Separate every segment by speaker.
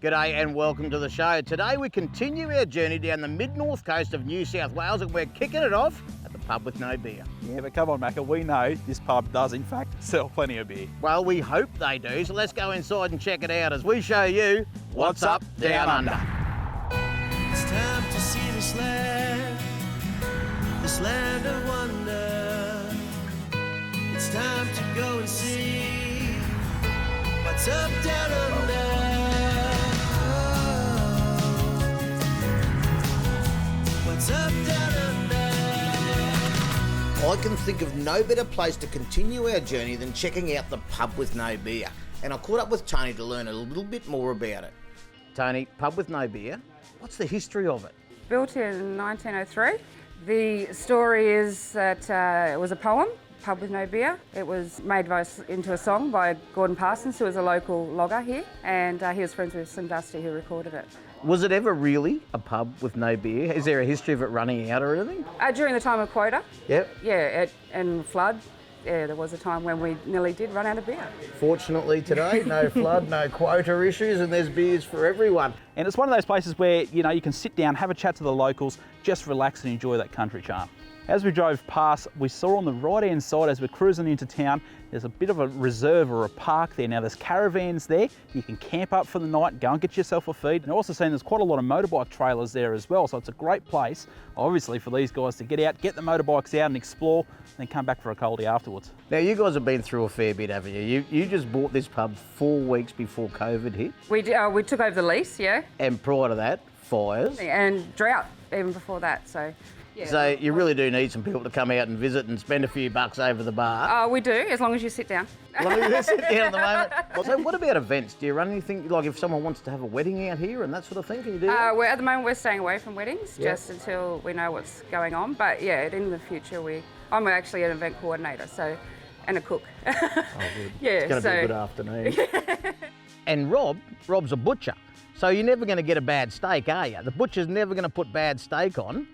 Speaker 1: G'day and welcome to the show. Today we continue our journey down the mid-north coast of New South Wales and we're kicking it off at the pub with no beer.
Speaker 2: Yeah, but come on, Macca, we know this pub does in fact sell plenty of beer.
Speaker 1: Well, we hope they do, so let's go inside and check it out as we show you what's up down under.
Speaker 3: It's time to see this land of wonder. It's time to go and see what's up down under. What's up down under?
Speaker 1: I can think of no better place to continue our journey than checking out the pub with no beer. And I caught up with Tony to learn a little bit more about it. Tony, pub with no beer, what's the history of it?
Speaker 4: Built in 1903. The story is that it was a poem, Pub with No Beer. It was made into a song by Gordon Parsons, who was a local logger here, and he was friends with Slim Dusty, who recorded it.
Speaker 1: Was it ever really a pub with no beer? Is there a history of it running out or anything?
Speaker 4: During the time of quota.
Speaker 1: Yep.
Speaker 4: Yeah, and flood. Yeah, there was a time when we nearly did run out of beer.
Speaker 1: Fortunately today, no flood, no quota issues, and there's beers for everyone.
Speaker 2: And it's one of those places where, you know, you can sit down, have a chat to the locals, just relax and enjoy that country charm. As we drove past, we saw on the right-hand side as we're cruising into town, there's a bit of a reserve or a park there. Now there's caravans there, you can camp up for the night, go and get yourself a feed. And I've also seen there's quite a lot of motorbike trailers there as well, so it's a great place, obviously, for these guys to get out, get the motorbikes out and explore, and then come back for a coldie afterwards.
Speaker 1: Now you guys have been through a fair bit, haven't you? You just bought this pub 4 weeks before COVID hit.
Speaker 4: We took over the lease, yeah.
Speaker 1: And prior to that, fires.
Speaker 4: And drought, even before that, so... Yeah.
Speaker 1: So you really do need some people to come out and visit and spend a few bucks over the bar.
Speaker 4: We do, as long as you sit down.
Speaker 1: As long as you sit down at the moment. So what about events? Do you run anything, like if someone wants to have a wedding out here and that sort of thing, can you do that?
Speaker 4: At the moment we're staying away from weddings,
Speaker 1: Yep.
Speaker 4: just until we know what's going on. But yeah, in the future I'm actually an event coordinator, and a cook.
Speaker 1: Oh, good.
Speaker 4: Yeah,
Speaker 1: it's going to be a good afternoon. And Rob's a butcher, so you're never going to get a bad steak, are you? The butcher's never going to put bad steak on.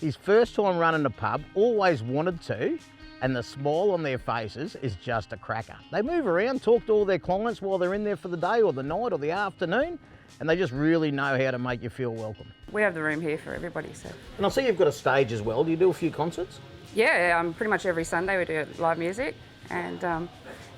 Speaker 1: His first time running a pub, always wanted to, and the smile on their faces is just a cracker. They move around, talk to all their clients while they're in there for the day or the night or the afternoon, and they just really know how to make you feel welcome.
Speaker 4: We have the room here for everybody, so.
Speaker 1: And I see you've got a stage as well. Do you do a few concerts?
Speaker 4: Yeah, pretty much every Sunday we do live music, and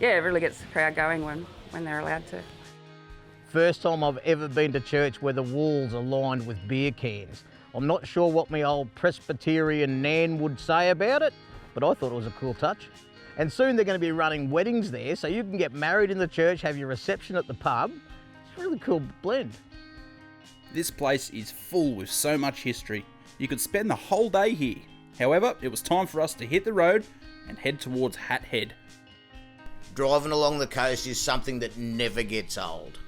Speaker 4: yeah, it really gets the crowd going when they're allowed to.
Speaker 1: First time I've ever been to church where the walls are lined with beer cans. I'm not sure what my old Presbyterian nan would say about it, but I thought it was a cool touch. And soon they're going to be running weddings there, so you can get married in the church, have your reception at the pub. It's a really cool blend.
Speaker 5: This place is full with so much history. You could spend the whole day here. However, it was time for us to hit the road and head towards Hat Head.
Speaker 1: Driving along the coast is something that never gets old.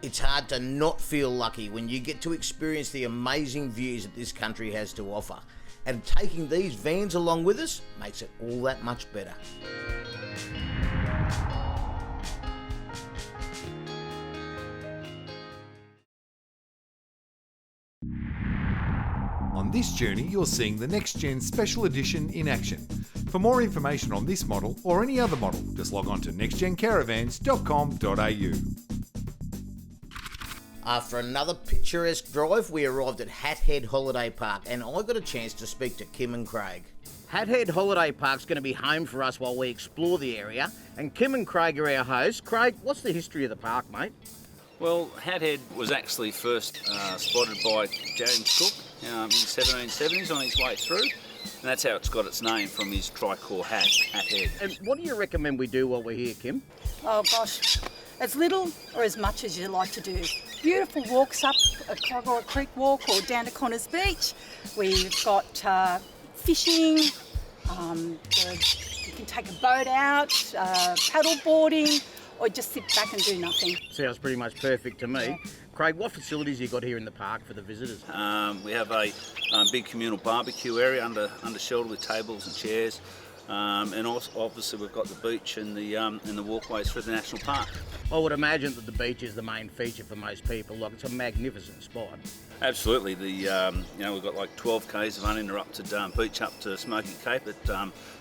Speaker 1: It's hard to not feel lucky when you get to experience the amazing views that this country has to offer. And taking these vans along with us makes it all that much better.
Speaker 6: On this journey, you're seeing the Next Gen Special Edition in action. For more information on this model or any other model, just log on to nextgencaravans.com.au.
Speaker 1: After another picturesque drive, we arrived at Hat Head Holiday Park and I got a chance to speak to Kim and Craig. Hat Head Holiday Park's going to be home for us while we explore the area, and Kim and Craig are our hosts. Craig, what's the history of the park, mate?
Speaker 7: Well, Hat Head was actually first spotted by James Cook in the 1770s on his way through, and that's how it's got its name, from his tricorn hat, Hat Head.
Speaker 1: And what do you recommend we do while we're here, Kim?
Speaker 8: Oh gosh, as little or as much as you like to do. Beautiful walks up a Croggory Creek walk or down to Connors Beach. We've got fishing, you can take a boat out, paddle boarding, or just sit back and do nothing.
Speaker 1: Sounds pretty much perfect to me. Yeah. Craig, what facilities you got here in the park for the visitors?
Speaker 7: We have a big communal barbecue area under shelter with tables and chairs. And also, obviously we've got the beach and the walkways through the national park.
Speaker 1: I would imagine that the beach is the main feature for most people. Like, it's a magnificent spot.
Speaker 7: Absolutely. We've got like 12 k's of uninterrupted beach up to Smoky Cape at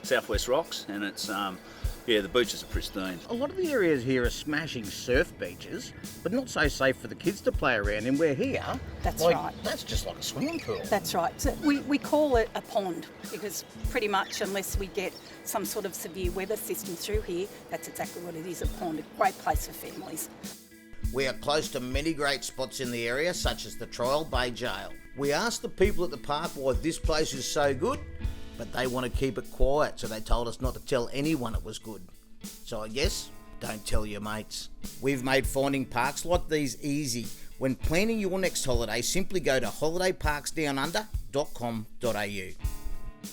Speaker 7: Southwest Rocks, and it's Yeah, the beaches are pristine.
Speaker 1: A lot of the areas here are smashing surf beaches, but not so safe for the kids to play around in. Where here,
Speaker 8: That's right.
Speaker 1: That's just like a swimming pool.
Speaker 8: That's right. So we call it a pond because pretty much unless we get some sort of severe weather system through here, that's exactly what it is, a pond. A great place for families.
Speaker 1: We are close to many great spots in the area, such as the Trial Bay Jail. We asked the people at the park why this place is so good, but they want to keep it quiet, so they told us not to tell anyone it was good. So I guess, don't tell your mates. We've made finding parks like these easy. When planning your next holiday, simply go to holidayparksdownunder.com.au.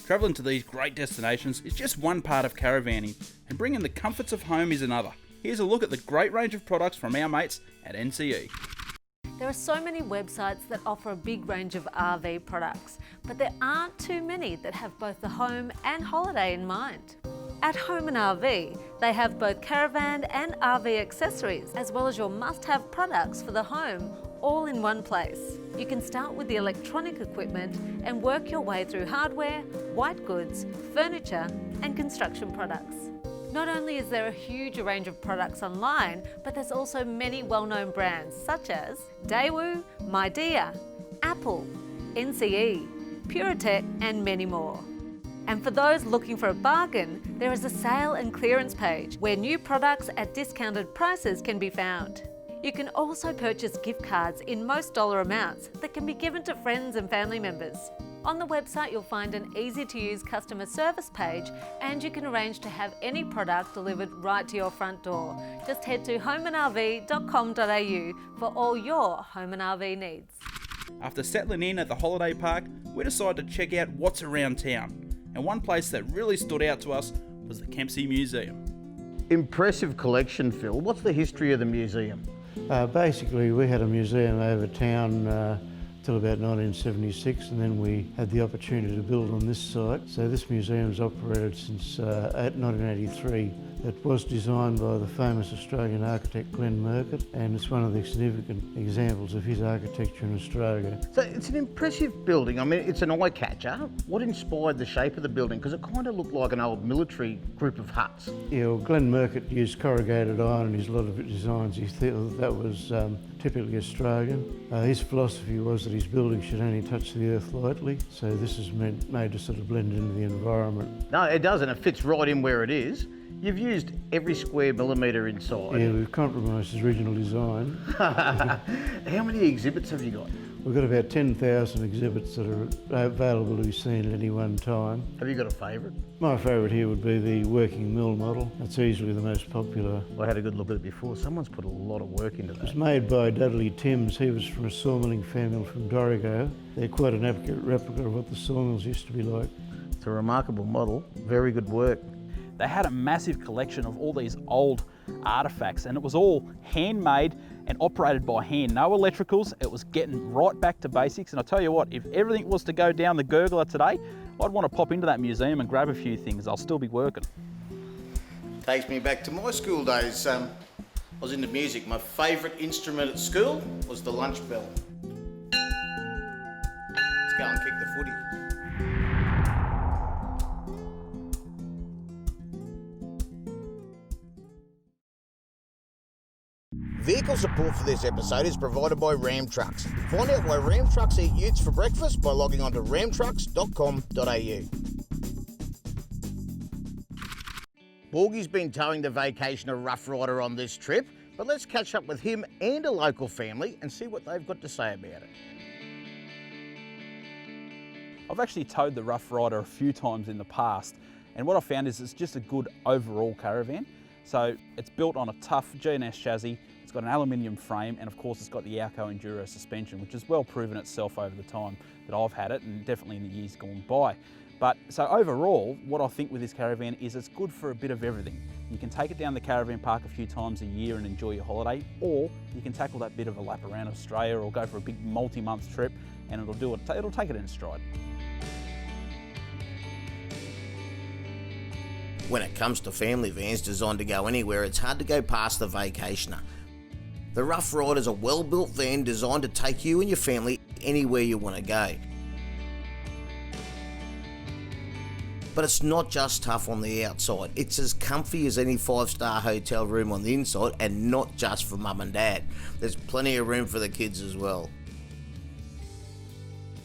Speaker 5: Travelling to these great destinations is just one part of caravanning, and bringing the comforts of home is another. Here's a look at the great range of products from our mates at NCE.
Speaker 9: There are so many websites that offer a big range of RV products, but there aren't too many that have both the home and holiday in mind. At Home and RV, they have both caravan and RV accessories, as well as your must-have products for the home, all in one place. You can start with the electronic equipment and work your way through hardware, white goods, furniture, and construction products. Not only is there a huge range of products online, but there's also many well-known brands such as Daewoo, Midea, Apple, NCE, Puretech, and many more. And for those looking for a bargain, there is a sale and clearance page where new products at discounted prices can be found. You can also purchase gift cards in most dollar amounts that can be given to friends and family members. On the website, you'll find an easy-to-use customer service page, and you can arrange to have any product delivered right to your front door. Just head to homeandrv.com.au for all your home and RV needs.
Speaker 5: After settling in at the holiday park, we decided to check out what's around town. And one place that really stood out to us was the Kempsey Museum.
Speaker 1: Impressive collection, Phil. What's the history of the museum?
Speaker 10: Basically, we had a museum over town till about 1976, and then we had the opportunity to build on this site. So this museum's operated since 1983. It was designed by the famous Australian architect Glenn Murcutt, and it's one of the significant examples of his architecture in Australia.
Speaker 1: So it's an impressive building. I mean, it's an eye catcher. What inspired the shape of the building? Because it kind of looked like an old military group of huts.
Speaker 10: Yeah, well, Glenn Murcutt used corrugated iron in a lot of his designs. He thought that was typically Australian. His philosophy was that his building should only touch the earth lightly, so this is made to sort of blend into the environment.
Speaker 1: No, it does, and it fits right in where it is. You've used every square millimetre inside.
Speaker 10: Yeah, we've compromised his original design.
Speaker 1: How many exhibits have you got?
Speaker 10: We've got about 10,000 exhibits that are available to be seen at any one time.
Speaker 1: Have you got a favourite?
Speaker 10: My favourite here would be the working mill model. That's easily the most popular.
Speaker 1: I had a good look at it before. Someone's put a lot of work into that.
Speaker 10: It was made by Dudley Timms. He was from a sawmilling family from Dorrigo. They're quite an accurate replica of what the sawmills used to be like.
Speaker 1: It's a remarkable model. Very good work.
Speaker 2: They had a massive collection of all these old artefacts, and it was all handmade and operated by hand. No electricals. It was getting right back to basics. And I tell you what, if everything was to go down the gurgler today, I'd want to pop into that museum and grab a few things. I'll still be working.
Speaker 1: Takes me back to my school days. I was into music. My favourite instrument at school was the lunch bell. Let's go and kick the footy. Vehicle support for this episode is provided by Ram Trucks. Find out why Ram Trucks eat utes for breakfast by logging on to ramtrucks.com.au. Borgie's been towing the vacationer Rough Rider on this trip, but let's catch up with him and a local family and see what they've got to say about it.
Speaker 2: I've actually towed the Rough Rider a few times in the past, and what I found is it's just a good overall caravan. So it's built on a tough G&S chassis, it's got an aluminium frame, and of course it's got the Alco Enduro suspension, which has well proven itself over the time that I've had it, and definitely in the years gone by. But so overall, what I think with this caravan is it's good for a bit of everything. You can take it down the caravan park a few times a year and enjoy your holiday, or you can tackle that bit of a lap around Australia or go for a big multi-month trip, and it'll take it in stride.
Speaker 1: When it comes to family vans designed to go anywhere, it's hard to go past the vacationer. The Rough Rider is a well-built van designed to take you and your family anywhere you want to go.
Speaker 11: But it's not just tough on the outside, it's as comfy as any 5-star hotel room on the inside, and not just for mum and dad. There's plenty of room for the kids as well.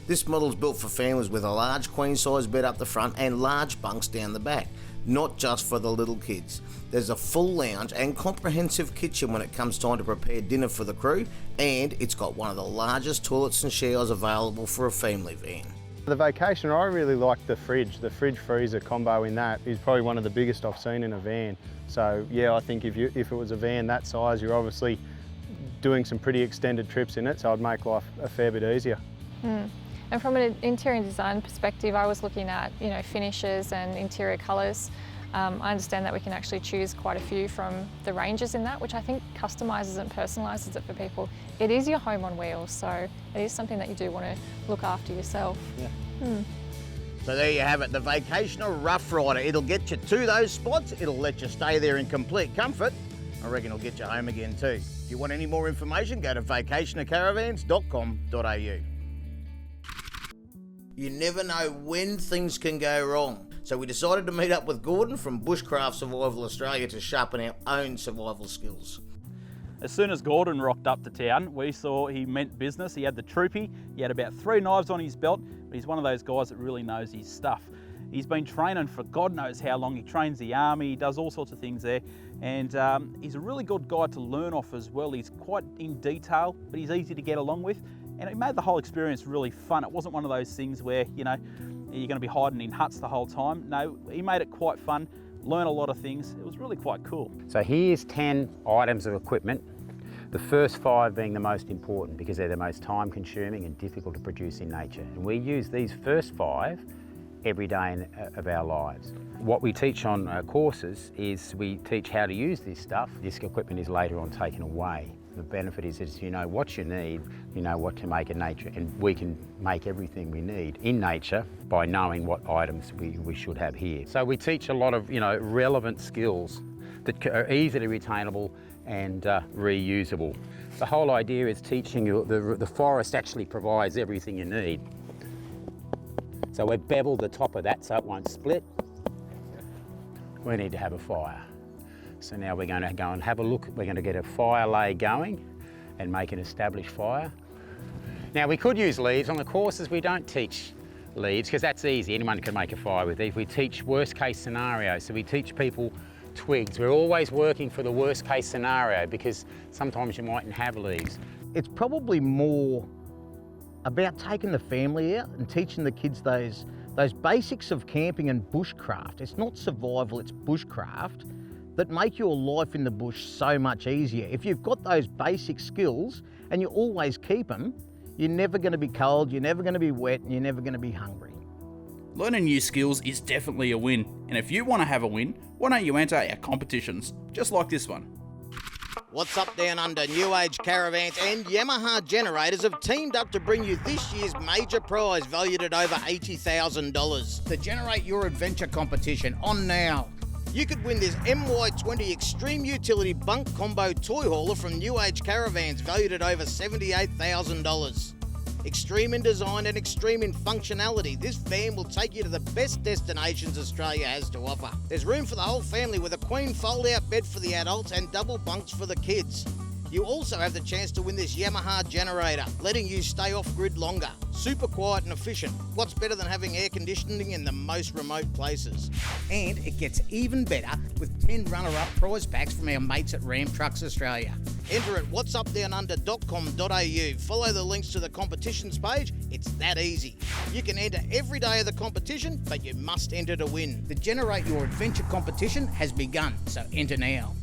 Speaker 11: This model is built for families with a large queen size bed up the front and large bunks down the back, not just for the little kids. There's a full lounge and comprehensive kitchen when it comes time to prepare dinner for the crew, and it's got one of the largest toilets and showers available for a family van.
Speaker 12: The Vocationer, I really like the fridge freezer combo in that is probably one of the biggest I've seen in a van. So yeah, I think if it was a van that size, you're obviously doing some pretty extended trips in it, so it'd make life a fair bit easier.
Speaker 13: And from an interior design perspective, I was looking at finishes and interior colours. I understand that we can actually choose quite a few from the ranges in that, which I think customises and personalises it for people. It is your home on wheels, so it is something that you do want to look after yourself.
Speaker 1: Yeah. So there you have it, the Vocationer Rough Rider. It'll get you to those spots, it'll let you stay there in complete comfort. I reckon it'll get you home again too. If you want any more information, go to vocationercaravans.com.au. You never know when things can go wrong. So we decided to meet up with Gordon from Bushcraft Survival Australia to sharpen our own survival skills.
Speaker 2: As soon as Gordon rocked up to town, we saw he meant business. He had the troopy, he had about 3 knives on his belt, but he's one of those guys that really knows his stuff. He's been training for God knows how long. He trains the army, he does all sorts of things there, and he's a really good guy to learn off as well. He's quite in detail, but he's easy to get along with. And it made the whole experience really fun. It wasn't one of those things where, you're going to be hiding in huts the whole time. No, he made it quite fun, learn a lot of things. It was really quite cool.
Speaker 14: So here's 10 items of equipment. The first 5 being the most important because they're the most time consuming and difficult to produce in nature. And we use these first 5 every day of our lives. What we teach on courses is we teach how to use this stuff. This equipment is later on taken away. The benefit is you know what you need, you know what to make in nature, and we can make everything we need in nature by knowing what items we should have here. So we teach a lot of relevant skills that are easily retainable and reusable. The whole idea is teaching you the forest actually provides everything you need. So we've beveled the top of that so it won't split. We need to have a fire. So now we're going to go and have a look. We're going to get a fire lay going and make an established fire. Now we could use leaves. On the courses we don't teach leaves because that's easy. Anyone can make a fire with these. We teach worst case scenario. So we teach people twigs. We're always working for the worst case scenario because sometimes you mightn't have leaves.
Speaker 1: It's probably more about taking the family out and teaching the kids those basics of camping and bushcraft. It's not survival, it's bushcraft that make your life in the bush so much easier. If you've got those basic skills and you always keep them, you're never going to be cold, you're never going to be wet, and you're never going to be hungry.
Speaker 5: Learning new skills is definitely a win, and if you want to have a win, why don't you enter our competitions, just like this one.
Speaker 1: What's Up Down Under, New Age Caravans and Yamaha Generators have teamed up to bring you this year's major prize valued at over $80,000. The Generate Your Adventure competition on now. You could win this MY20 Extreme Utility Bunk Combo Toy Hauler from New Age Caravans valued at over $78,000. Extreme in design and extreme in functionality, this van will take you to the best destinations Australia has to offer. There's room for the whole family with a queen fold-out bed for the adults and double bunks for the kids. You also have the chance to win this Yamaha generator, letting you stay off-grid longer. Super quiet and efficient. What's better than having air conditioning in the most remote places? And it gets even better with 10 runner-up prize packs from our mates at Ram Trucks Australia. Enter at whatsupdownunder.com.au. Follow the links to the competitions page. It's that easy. You can enter every day of the competition, but you must enter to win. The Generate Your Adventure competition has begun, so enter now.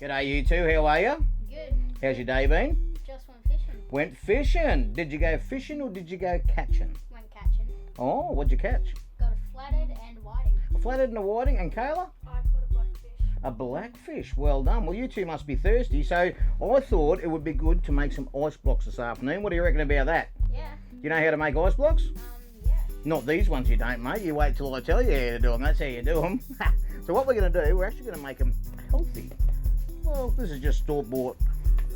Speaker 1: G'day you two, how are you?
Speaker 15: Good.
Speaker 1: How's your day been?
Speaker 15: Just went fishing.
Speaker 1: Went fishing. Did you go fishing or did you go catching?
Speaker 15: Went catching.
Speaker 1: Oh, what'd you catch?
Speaker 15: Got a flathead and whiting.
Speaker 1: A flathead and a whiting. And Kayla?
Speaker 15: I caught a blackfish.
Speaker 1: A blackfish. Well done. Well, you two must be thirsty. So I thought it would be good to make some ice blocks this afternoon. What do you reckon about that?
Speaker 15: Yeah.
Speaker 1: You know how to make ice blocks?
Speaker 15: Yeah.
Speaker 1: Not these ones you don't, mate. You wait till I tell you how to do them. That's how you do them. So what we're going to do, we're actually going to make them healthy. Well, this is just store-bought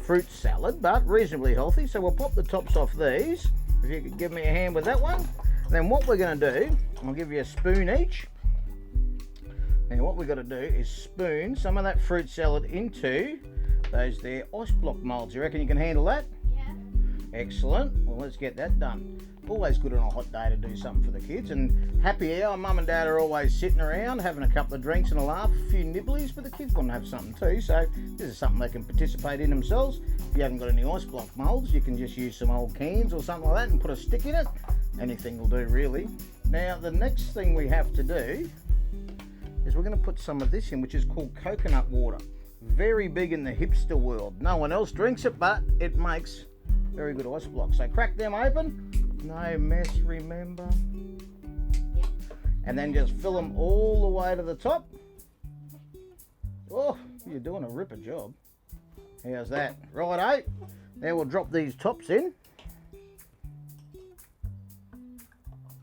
Speaker 1: fruit salad, but reasonably healthy. So we'll pop the tops off these. If you could give me a hand with that one. Then what we're going to do, I'll give you a spoon each. And what we've got to do is spoon some of that fruit salad into those there ice block moulds. You reckon you can handle that?
Speaker 15: Yeah.
Speaker 1: Excellent. Well, let's get that done. Always good on a hot day to do something for the kids. And happy hour, mum and dad are always sitting around having a couple of drinks and a laugh, a few nibblies, but the kids want to have something too. So this is something they can participate in themselves. If you haven't got any ice block moulds, you can just use some old cans or something like that and put a stick in it. Anything will do really. Now the next thing we have to do is we're going to put some of this in, which is called coconut water. Very big in the hipster world. No one else drinks it, but it makes very good ice blocks. So crack them open. No mess, remember. And then just fill them all the way to the top. Oh, you're doing a ripper job. How's that? Righto. Now we'll drop these tops in.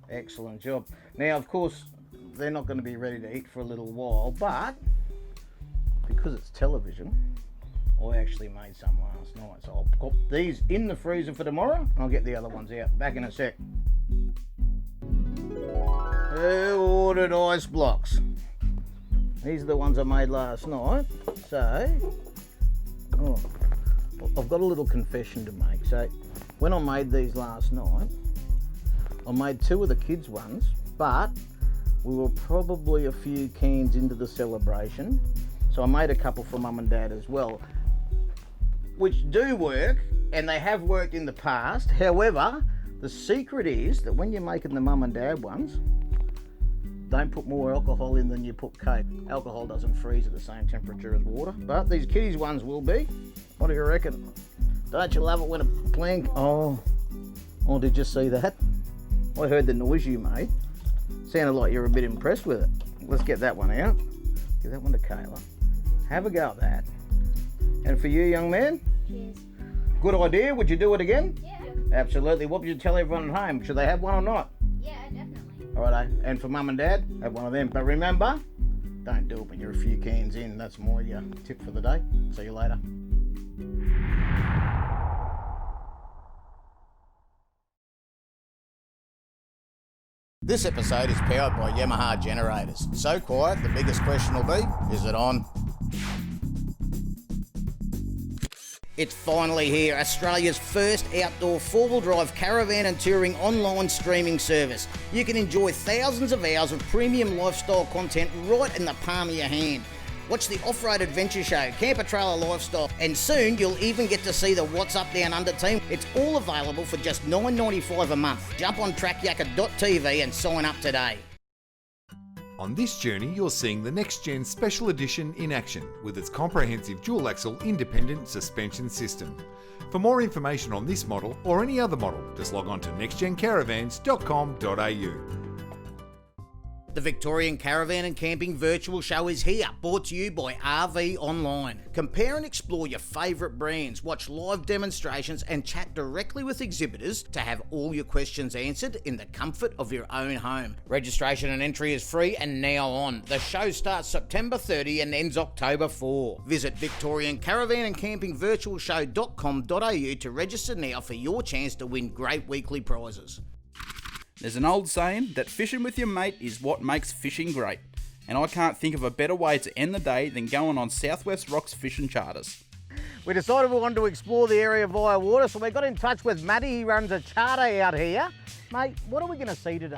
Speaker 1: Excellent job. Now, of course, they're not going to be ready to eat for a little while, but because it's television, I actually made some last night. So I'll pop these in the freezer for tomorrow, and I'll get the other ones out. Back in a sec. Who ordered ice blocks? These are the ones I made last night. So, I've got a little confession to make. So, when I made these last night, I made 2 of the kids' ones, but we were probably a few cans into the celebration. So I made a couple for mum and dad as well, which do work, and they have worked in the past. However, the secret is that when you're making the mum and dad ones, don't put more alcohol in than you put Coke. Alcohol doesn't freeze at the same temperature as water, but these kiddies ones will be. What do you reckon? Don't you love it when a plan... Oh, did you see that? I heard the noise you made. Sounded like you're a bit impressed with it. Let's get that one out. Give that one to Kayla. Have a go at that. And for you, young man?
Speaker 15: Cheers.
Speaker 1: Good idea. Would you do it again?
Speaker 15: Yeah.
Speaker 1: Absolutely. What would you tell everyone at home? Should they have one or not?
Speaker 15: Yeah, definitely.
Speaker 1: Alrighto. And for mum and dad, have one of them. But remember, don't do it when you're a few cans in. That's my tip for the day. See you later. This episode is powered by Yamaha generators. So quiet, the biggest question will be, is it on? It's finally here, Australia's first outdoor four-wheel drive caravan and touring online streaming service. You can enjoy thousands of hours of premium lifestyle content right in the palm of your hand. Watch the Off-Road Adventure Show, Camper Trailer Lifestyle, and soon you'll even get to see the What's Up Down Under team. It's all available for just $9.95 a month. Jump on trackyaker.tv and sign up today.
Speaker 6: On this journey, you're seeing the Next Gen Special Edition in action with its comprehensive dual-axle independent suspension system. For more information on this model or any other model, just log on to nextgencaravans.com.au.
Speaker 1: The Victorian Caravan and Camping Virtual Show is here, brought to you by RV Online. Compare and explore your favourite brands, watch live demonstrations and chat directly with exhibitors to have all your questions answered in the comfort of your own home. Registration and entry is free and now on. The show starts September 30 and ends October 4. Visit victoriancaravanandcampingvirtualshow.com.au to register now for your chance to win great weekly prizes.
Speaker 5: There's an old saying that fishing with your mate is what makes fishing great, and I can't think of a better way to end the day than going on Southwest Rocks fishing charters.
Speaker 1: We decided we wanted to explore the area via water, so we got in touch with Matty. He runs a charter out here. Mate, what are we going to see today?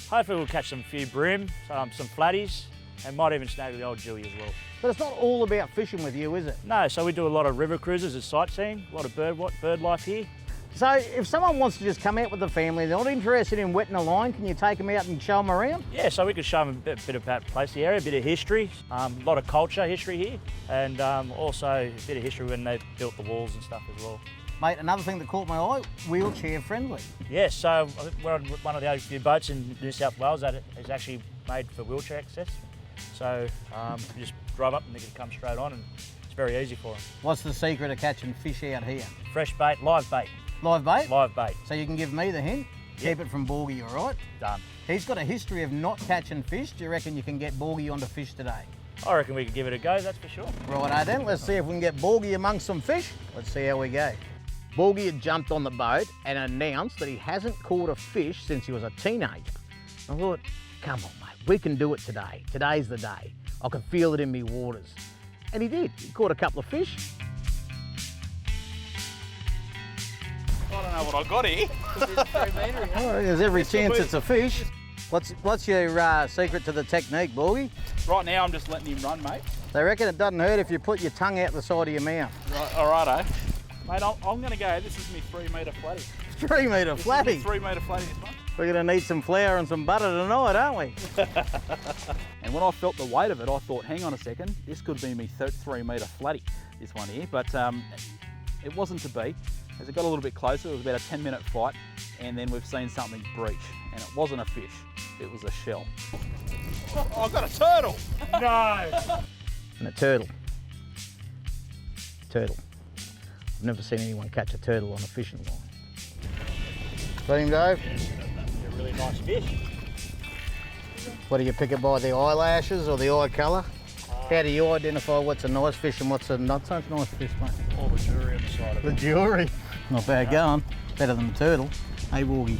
Speaker 16: Hopefully we'll catch some few bream, some flatties, and might even snag the old Dewey as well.
Speaker 1: But it's not all about fishing with you, is it?
Speaker 16: No, so we do a lot of river cruises and sightseeing, a lot of bird life here.
Speaker 1: So if someone wants to just come out with the family, they're not interested in wetting a line, can you take them out and show them around?
Speaker 16: Yeah, so we could show them a bit about the place, the area, a bit of history, a lot of culture history here, and also a bit of history when they built the walls and stuff as well.
Speaker 1: Mate, another thing that caught my eye, wheelchair friendly.
Speaker 16: Yeah, so I think we're on one of the only few boats in New South Wales that is actually made for wheelchair access. So you just drive up and they can come straight on and it's very easy for them.
Speaker 1: What's the secret of catching fish out here?
Speaker 16: Fresh bait, live bait.
Speaker 1: Live bait?
Speaker 16: Live bait.
Speaker 1: So you can give me the hint? Keep it from Borgie, all right?
Speaker 16: Done.
Speaker 1: He's got a history of not catching fish. Do you reckon you can get Borgie onto fish today?
Speaker 16: I reckon we could give it a go, that's for sure.
Speaker 1: Righto then, let's see if we can get Borgie amongst some fish. Let's see how we go. Borgie had jumped on the boat and announced that he hasn't caught a fish since he was a teenager. I thought, come on mate, we can do it today. Today's the day. I can feel it in me waters. And he did. He caught a couple of fish.
Speaker 2: I don't know what I got here.
Speaker 1: Oh, there's every chance it's a fish. What's your secret to the technique, Borgie?
Speaker 2: Right now I'm just letting him run, mate.
Speaker 1: They reckon it doesn't hurt if you put your tongue out the side of your mouth.
Speaker 2: Right, all righto. Mate, I'm going to go. This is my 3 metre flatty.
Speaker 1: 3 metre flatty?
Speaker 2: 3 metre flatty this month.
Speaker 1: We're going to need some flour and some butter tonight, aren't we?
Speaker 2: And when I felt the weight of it, I thought, hang on a second, this could be me 3 metre flatty, this one here. But it wasn't to be. As it got a little bit closer, it was about a 10-minute fight, and then we've seen something breach. And it wasn't a fish, it was a shell. Oh, I've got a turtle!
Speaker 16: No!
Speaker 1: And a turtle. Turtle. I've never seen anyone catch a turtle on a fishing line. Got him, Dave?
Speaker 16: A really nice fish.
Speaker 1: What do you pick it by, the eyelashes or the eye colour? How do you identify what's a nice fish and what's a not so nice fish, mate?
Speaker 16: All the jewellery on the side of it.
Speaker 1: The jewellery. Not bad going. Better than the turtle. Hey, Borgie.